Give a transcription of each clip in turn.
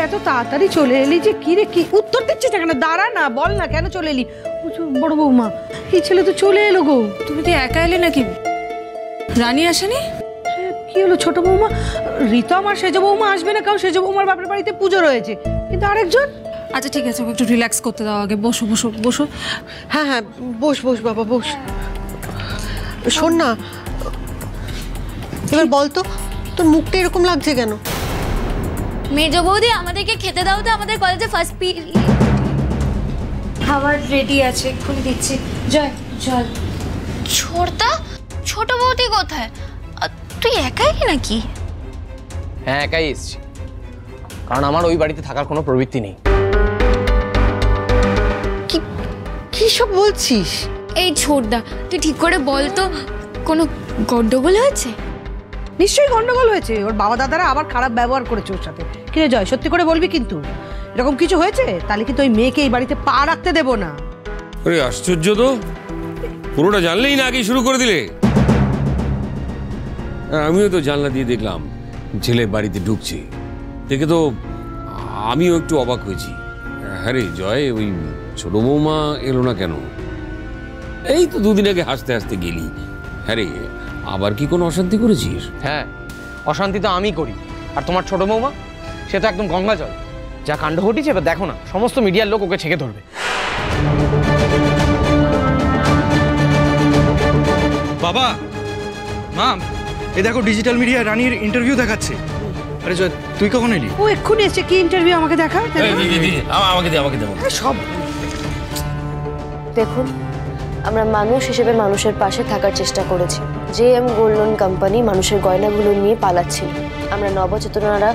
এত তাড়াতাড়ি চলে এলি যে? কি রে, কি উত্তর দিচ্ছিস না কেন? দাঁড়া না, বল না কেন চলে এলি? বড় বৌমা, এই ছেলে তো চলে এলো গো। তুমি তো একা এলে নাকি? রানী আসেনি? কি হলো ছোট বৌমা? ঋতা আমার সেজ বৌমা আসবে না, কারণ সেজ বৌমার বাপের বাড়িতে পুজো রয়েছে, কিন্তু আরেকজন। আচ্ছা ঠিক আছে, একটু রিল্যাক্স করতে দাও আগে। বসো বসো বসো। হ্যাঁ হ্যাঁ, বস বস বাবা বস। শোন না, এবার বল তো, তোর মুখটা এরকম লাগছে কেন? মেজো বৌদি, আমাদেরকে খেতে দাও তো, আমাদের কলেজে ফার্স্ট খাবার রেডি আছে, এক্ষুনি দিচ্ছি। জয় চল। ছোটদা, ছোট বৌদি কোথায়? তুই একাই নাকি? হ্যাঁ একাই এসেছি, কারণ আমার ওই বাড়িতে থাকার কোনো প্রবৃত্তি নেই। কি সব বলছিস? এই ছোটদা, তুই ঠিক করে বল তো, কোনো গন্ডগোল হয়েছে? নিশ্চয়ই গন্ডগোল হয়েছে, ওর বাবা দাদারা আবার খারাপ ব্যবহার করেছে ওর সাথে। কিরে জয়, সত্যি করে বলবি কিন্তু, এরকম কিছু হয়েছে? তাহলে কিন্তু ওই মেয়েকে এই বাড়িতে পা রাখতে দেবো না। আরে আশ্চর্য তো, পুরোটা জানলেই না আগেই শুরু করে দিলে। আমিও তো জানলা দিয়ে দেখলাম ছেলে বাড়িতে ঢুকছে, দেখে তো আমিও একটু অবাক হয়েছি। হ্যাঁ রে জয়, ওই ছোট বৌমা এলো না কেন? এই তো দুদিন আগে হাসতে হাসতে গেলি। হ্যাঁ রে, আবার কি কোনো অশান্তি করেছিস? হ্যাঁ, অশান্তি তো আমি করি, আর তোমার ছোট বৌমা সে তো একদম গঙ্গা জল। যা কাণ্ড ঘটিছে এবার দেখো না, সমস্ত মিডিয়ার লোক ওকে ছেঁকে ধরবে। বাবা, মা, এই দেখো ডিজিটাল মিডিয়া রানীর ইন্টারভিউ দেখাচ্ছে। আরে জয়, তুই কখন এলি? ও এক্ষুনি এসছে। কি ইন্টারভিউ? আমাকে দেখা। আমাকে দে। সব দেখুন, আমরা মানুষ হিসেবে মানুষের পাশে থাকার চেষ্টা করেছি। JM গোল্ড লোন কোম্পানি মানুষের গয়নাগুলো নিয়ে পালাচ্ছিল। আমরা নবচেতনারা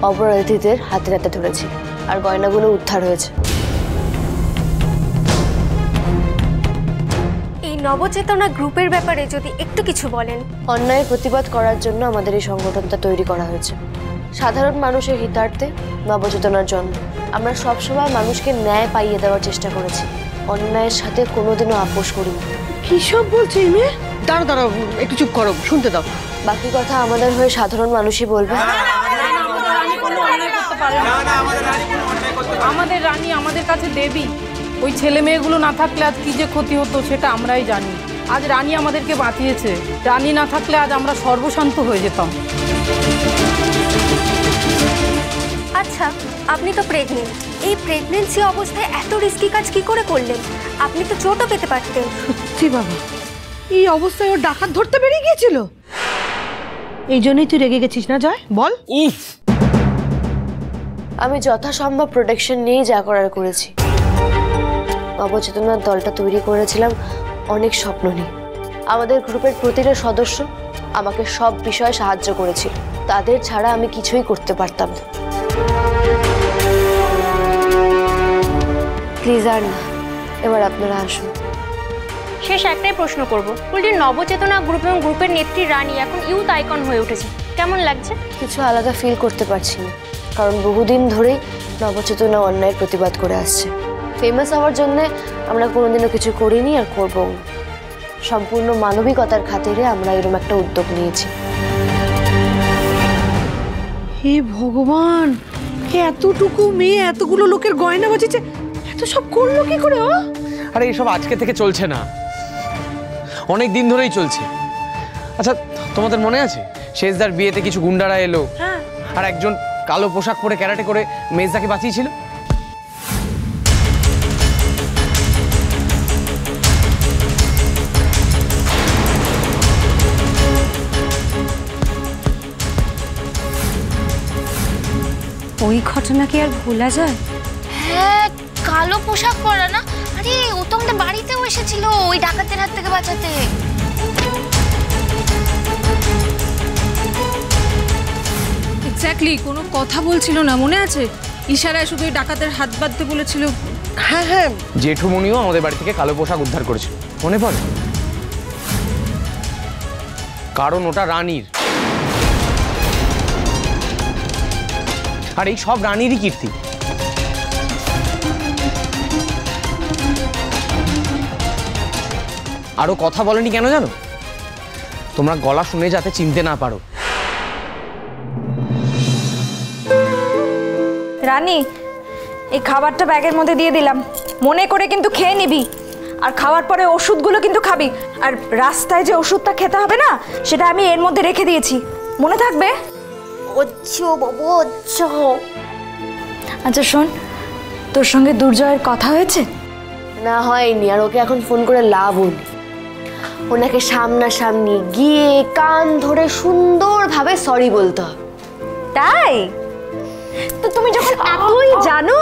অপরাধীদের হাতে হাতে ধরেছি, আর গয়নাগুলো উদ্ধার হয়েছে। এই নবচেতনা গ্রুপের ব্যাপারে যদি একটু কিছু বলেন। অন্যায়ের প্রতিবাদ করার জন্য আমাদের এই সংগঠনটা তৈরি করা হয়েছে, সাধারণ মানুষের হিতার্থে নবচেতনার জন্য। আমরা সবসময় মানুষকে ন্যায় পাইয়ে দেওয়ার চেষ্টা করেছি, অন্যায়ের সাথে কোনোদিনও আপোষ করিনি। কি সব বলছে এই মেয়ে? দাঁড়াও দাঁড়াও, একটু চুপ করো, শুনতে দাও। বাকি কথা আমাদের হয়ে সাধারণ মানুষই বলবে। আমাদের রানী আমাদের কাছে দেবী। ওই ছেলে মেয়েগুলো না থাকলে আজ কি যে ক্ষতি হতো সেটা আমরাই জানি। আজ রানী আমাদেরকে বাঁচিয়েছে, রানী না থাকলে আজ আমরা সর্বশান্ত হয়ে যেতাম। আচ্ছা, আপনি তো প্রেগনেন্ট, এই প্রেগনেন্সি অবস্থায় এত রিস্কি কাজ কি করে করলেন? আপনি তো চোটও পেতে পারতেন। সত্যি বাবা, এই অবস্থায় ওর ডাকাত ধরতে বেরিয়ে গিয়েছিল। এই জন্যই তুই রেগে গেছিস না জয়? বল। উফ, আমি যথাসম্ভব প্রোটেকশন নিয়েই যা করার করেছি। নবচেতনার দলটা তৈরি করেছিলাম অনেক স্বপ্ন নিয়ে। আমাদের গ্রুপের প্রতিটা সদস্য আমাকে সব বিষয়ে সাহায্য করেছিল, তাদের ছাড়া আমি কিছুই করতে পারতাম না। প্লিজ আর না, এবার আপনারা আসুন। শেষ একটাই প্রশ্ন করব, উল্টির নবচেতনা গ্রুপ এবং গ্রুপের নেত্রী রানী এখন ইউথ আইকন হয়ে উঠেছে, কেমন লাগছে? কিছু আলাদা ফিল করতে পারছি না, কারণ বহুদিন ধরেই নবচেতনা অন্যায়ের প্রতিবাদ করে আসছে। ফেমাস হওয়ার জন্য আমরা কোনোদিনও কিছু করিনি আর করবো না। সম্পূর্ণ মানবিকতার খাতিরে আমরা এরকম একটা উদ্যোগ নিয়েছি। হে ভগবান, এতটুকু মেয়ে এতগুলো লোকের গয়না বাঁচিয়েছে, এত সব করলো কি করে? ও আরে এইসব আজকে থেকে চলছে না, অনেক দিন ধরেই চলছে। আচ্ছা তোমাদের মনে আছে শেষদার বিয়েতে কিছু গুন্ডারা এলো, আর একজন কালো পোশাক পরে ক্যারাটে করে মেজদাকে বাঁচিয়েছিল? ওই ঘটনা কি আর ভোলা যায়? হ্যাঁ, কালো পোশাক পরা না? আরে ও তো আমাদের বাড়িতেও এসেছিল ওই ডাকাতের হাত থেকে বাঁচাতে। এক্স্যাক্টলি, কোনো কথা বলছিল না, মনে আছে? ইশারায় শুধু ডাকাতের হাত বাঁধতে বলেছিল। হ্যাঁ হ্যাঁ, জেঠুমনিও আমাদের বাড়ি থেকে কালো পোশাক উদ্ধার করেছিল, মনে পড়ে? কারণ ওটা রানীর, আর এই সব রানীরই কীর্তি। আরো কথা বলেনি কেন জানো? তোমরা গলা শুনে যাতে চিনতে না পারো। রানী, এই খাবারটা ব্যাগের মধ্যে দিয়ে দিলাম, মনে করে কিন্তু খেয়ে নিবি। আর খাওয়ার পরে ওষুধগুলো কিন্তু খাবি। আর রাস্তায় যে ওষুধটা খেতে হবে না, সেটা আমি এর মধ্যে রেখে দিয়েছি, মনে থাকবে? আচ্ছা বাবা, আচ্ছা। আচ্ছা শোন, তোর সঙ্গে দুর্জয়ের কথা হয়েছে? না, হয়নি। আর ওকে এখন ফোন করে লাভও নেই। ওনাকে সামনাসামনি গিয়ে কান ধরে সুন্দরভাবে সরি বলতে হবে। তাই তো তুমি যখন এতই জানো,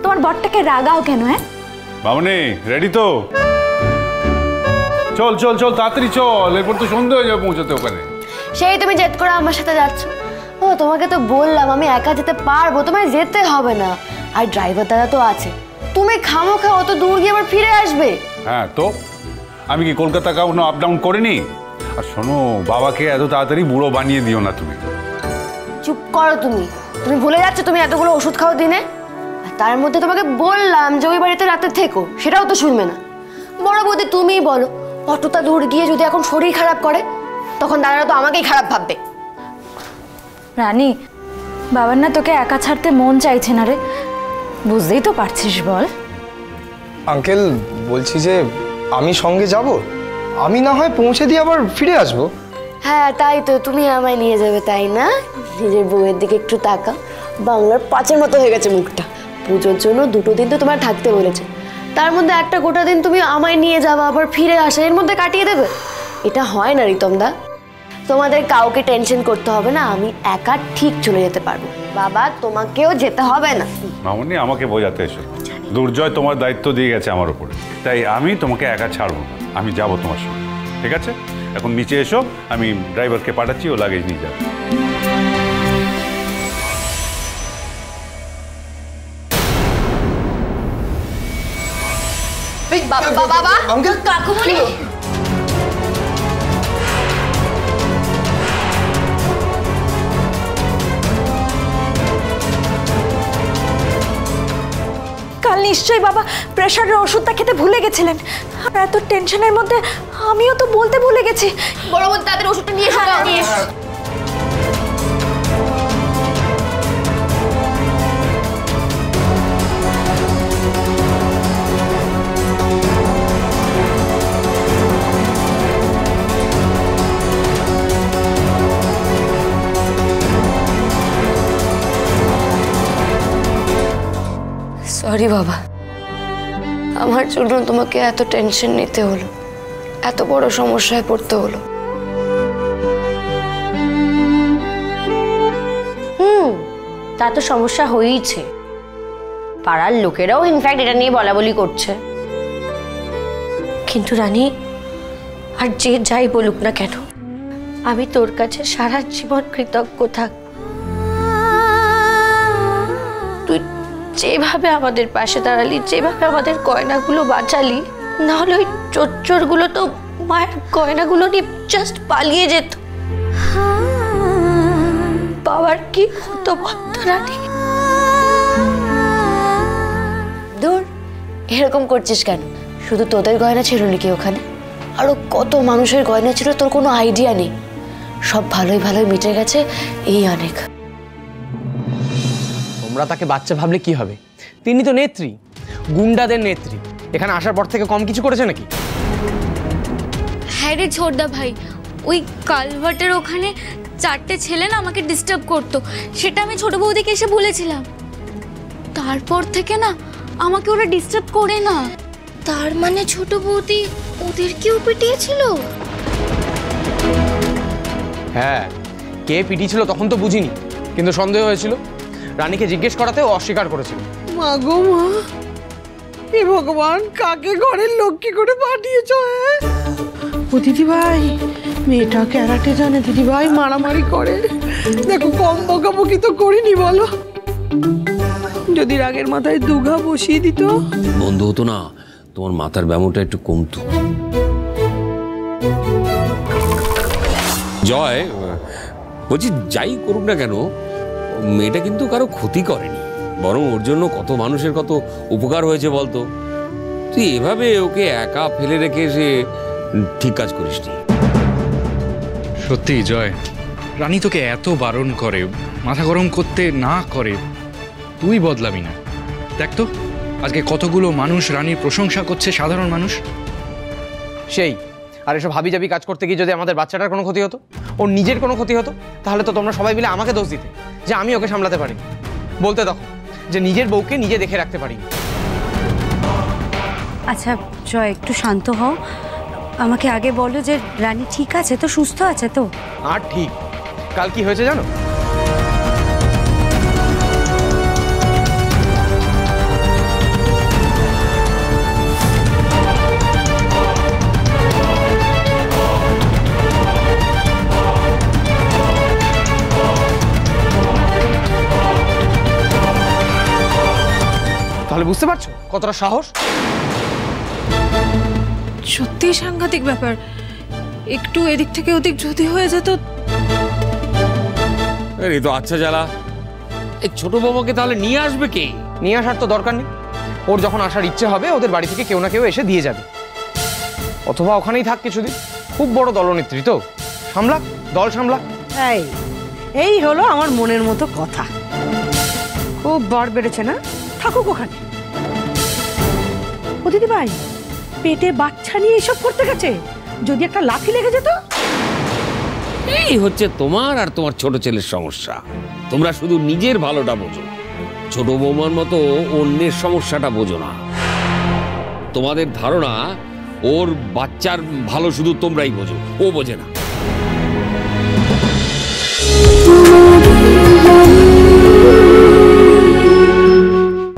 তোমার বরটাকে রাগাও কেন? হ্যাঁ মামনি, রেডি তো? চল চল চল, তাড়াতাড়ি চল, এরপর তো সন্ধ্যা হয়ে যাবে পৌঁছাতে ওখানে। সেই তুমি জেদ করে আমার সাথে যাচ্ছ। ও, তোমাকে তো বললাম আমি একা যেতে পারবো, তোমায় যেতে হবে না। আর ড্রাইভার দাদা তো আছে, তুমি খামোখা অত দূর গিয়ে আবার ফিরে আসবে। হ্যাঁ তো, আমি কি কলকাতা কখনো আপ ডাউন করিনি? আর শোনো, বাবাকে এত তাড়াতাড়ি বুড়ো বানিয়ে দিও না তুমি। চুপ করো তুমি। তুমি ভুলে যাচ্ছ তুমি এতগুলো ওষুধ খাও দিনে। আর তার মধ্যে তোমাকে বললাম যে ওই বাড়িতে রাতে থেকো, সেটাও তো শুনবে না। বড় বৌদি তুমিই বলো, অতটা দূর গিয়ে যদি এখন শরীর খারাপ করে, তখন দাদারা তো আমাকেই খারাপ ভাববে। রানী, বাবার না তোকে একা ছাড়তে মন চাইছে না রে, বুঝতেই তো পারছিস, বল। আঙ্কেল, বলছি যে আমি সঙ্গে যাব, আমি না হয় পৌঁছে দিয়ে আবার ফিরে আসবো। হ্যাঁ তাই তো, তুমি আমায় নিয়ে যাবে তাই না? নিজের বউয়ের দিকে একটু তাকা, বাংলার পাঁচের মতো হয়ে গেছে মুখটা। পুজোর জন্য 2 দিন তো তোমার থাকতে বলেছে, তার মধ্যে একটা গোটা দিন তুমি আমায় নিয়ে যাওয়া আবার ফিরে আসা, এর মধ্যে কাটিয়ে দেবে? এটা হয় না রিতমদা। তোমাদের কাউকে টেনশন করতে হবে না, আমি একা ঠিক চলে যেতে পারবো। বাবা, তোমাকেও যেতে হবে না। মামনি, আমাকে বোঝাতে এসো। দুর্জয় তোমার দায়িত্ব দিয়ে গেছে আমার উপরে, তাই আমি তোমাকে একা ছাড়বো না, আমি যাব তোমার সঙ্গে। ঠিক আছে, এখন নিচে এসো, আমি ড্রাইভারকে পাঠাচ্ছি, ও লাগেজ নিয়ে যাবে। বাবা, কাকুমণি, কাল নিশ্চয়ই বাবা প্রেশারের ওষুধটা খেতে ভুলে গেছিলেন। আর এত টেনশনের মধ্যে আমিও তো বলতে ভুলে গেছি। বড় বৌদি তাদের ওষুধটা নিয়ে এসো। নিয়ে এসো। সরি বাবা, আমার জন্য তোমাকে এত টেনশন নিতে হলো, এত বড় সমস্যায় পড়তে হলো। তা তো সমস্যা হয়েইছে, পাড়ার লোকেরাও ইনফ্যাক্ট এটা নিয়ে বলা বলি করছে। কিন্তু রানী, আর যে যাই বলুক না কেন, আমি তোর কাছে সারা জীবন কৃতজ্ঞ থাকব। তুই যেভাবে আমাদের পাশে দাঁড়ালি, যেভাবে আমাদের গয়নাগুলো বাঁচালি, নাহলে ওই চোরগুলো তো মায়ের গয়নাগুলো নিয়ে জাস্ট পালিয়ে যেত। বাবার কি হতো বলতো রানী? দূর, এরকম করছিস কেন? শুধু তোদের গয়না ছিল নাকি ওখানে? আরো কত মানুষের গয়না ছিল, তোর কোনো আইডিয়া নেই। সব ভালোই ভালোই মিটে গেছে, এই অনেক। তোমরা তাকে বাচ্চা ভাবলে কি হবে? তিনি তো নেত্রী, গুন্ডাদের নেত্রী। এখানে আসার পর থেকে কম কিছু করেছে নাকি? হ্যাঁ রে ছোটদা ভাই, ওই কালভার্টের ওখানে 4টে ছেলে না আমাকে ডিস্টার্ব করতো, সেটা আমি ছোট বৌদিকে এসে বলেছিলাম। তারপর থেকে না আমাকে ওরা ডিস্টার্ব করে না। তার মানে ছোট বৌদি ওদেরকেও পিটিয়েছিল? হ্যাঁ, কে পিটিয়েছিল তখন তো বুঝিনি, কিন্তু সন্দেহ হয়েছিল। রানীকে জিজ্ঞেস করাতেও অস্বীকার করেছিল। মা গো মা, হে ভগবান, কাকে ঘরের লক্ষ্মী করে পাঠিয়েছ? ও দিদি ভাই, মেয়েটা ক্যারাটে জানে দিদি ভাই, মারামারি করে। দেখো, কম বকাবকি তো করিনি বলো। যদি রাগের মাথায় দুঘা বসিয়ে দিত, বন্ধ হতো না, তোমার মাথার ব্যামোটা একটু কমতো। জয়, বলছি যাই করুক না কেন, মেয়েটা কিন্তু কারো ক্ষতি করেনি, বরং ওর জন্য কত মানুষের কত উপকার হয়েছে বলতো। তুই এভাবে ওকে একা ফেলে রেখে সে ঠিক কাজ করিসনি। সত্যি জয়, রানী তোকে এত বারণ করে, মাথা গরম করতে না করে, তুই বদলাবি না। দেখ তো আজকে কতগুলো মানুষ রানীর প্রশংসা করছে, সাধারণ মানুষ। সেই আর এসব হাবিজাবি কাজ করতে গিয়ে যদি আমাদের বাচ্চাটার কোনো ক্ষতি হতো, ওর নিজের কোনো ক্ষতি হতো, তাহলে তো তোমরা সবাই মিলে আমাকে দোষ দিতে যে আমি ওকে সামলাতে পারিনি। বলতে তখন যে নিজের বউকে নিজে দেখে রাখতে পারিনি। আচ্ছা জয়, একটু শান্ত হও। আমাকে আগে বলো যে রানী ঠিক আছে তো, সুস্থ আছে তো? আর ঠিক, কাল কি হয়েছে জানো? তাহলে বুঝতে পারছো কতটা সাহস? সত্যিই সাংঘাতিক ব্যাপার। একটু এদিক থেকে ওদিক যদি হয়ে যেত। এই তো আচ্ছা জ্বালা, এই ছোট বৌমাকে তাহলে নিয়ে আসবে কে? নিয়ে আসার তো দরকার নেই। ওর যখন আসার ইচ্ছে হবে ওদের বাড়ি থেকে কেউ না কেউ এসে দিয়ে যাবে, অথবা ওখানেই থাক কিছুদিন। খুব বড় দলনেত্রী তো, সামলাক, দল সামলাক। এই হলো আমার মনের মতো কথা। খুব বর বেড়েছে না, থাকুক ওখানে। ও দিদি ভাই, পেটে বাচ্চা নিয়ে এসব করতে গেছে, যদি একটা লাথি লেগে যেত। এই হচ্ছে তোমার আর তোমার ছোট ছেলের সমস্যা। তোমরা শুধু নিজের ভালোটা বোঝো, ছোট বৌমার মতো অন্যের সমস্যাটা বোঝো না। তোমাদের ধারণা ওর বাচ্চার ভালো শুধু তোমরাই বোঝো, ও বোঝে না।